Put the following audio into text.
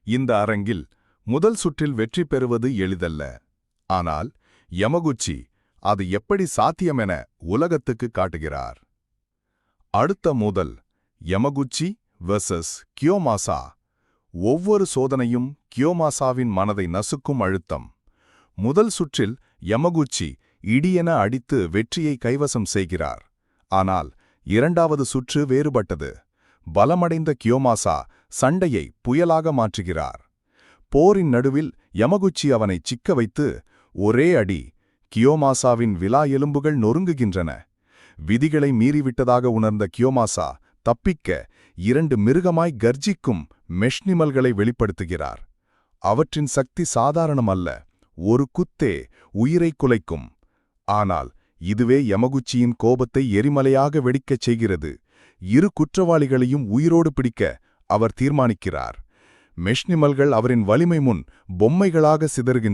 இந்த அரங்கில் முதல் சுற்றில் வெற்றி பெறுவது எளிதல்ல. ஆனால் யமகுச்சி அது எப்படி சாத்தியமென உலகத்துக்கு காட்டுகிறார். அடுத்த மோதல் யமகுச்சி வெர்சஸ் கியோமாசா. ஒவ்வொரு சோதனையும் கியோமாசாவின் மனதை நசுக்கும் அழுத்தம். முதல் சுற்றில் யமகுச்சி இடியென அடித்து வெற்றியை கைவசம் செய்கிறார். ஆனால் இரண்டாவது சுற்று வேறுபட்டது. பலமடைந்த கியோமாசா சண்டையை புயலாக மாற்றுகிறார். போரின் நடுவில் யமகுச்சி அவனை சிக்க வைத்து ஒரே அடி. கியோமாசாவின் விலா எலும்புகள் நொறுங்குகின்றன. விதிகளை மீறிவிட்டதாக உணர்ந்த கியோமாசா தப்பிக்க 2 மிருகமாய் கர்ஜிக்கும் மெஷ்னிமல்களை வெளிப்படுத்துகிறார். அவற்றின் சக்தி சாதாரணமல்ல. ஒரு குத்தே உயிரை குலைக்கும். ஆனால் இதுவே யமகுச்சியின் கோபத்தை எரிமலையாக வெடிக்கச் செய்கிறது. 2 குற்றவாளிகளையும் உயிரோடு பிடிக்க அவர் தீர்மானிக்கிறார். மெஷ்னிமல்கள் அவரின் வலிமை முன் பொம்மைகளாக சிதறுகின்றன.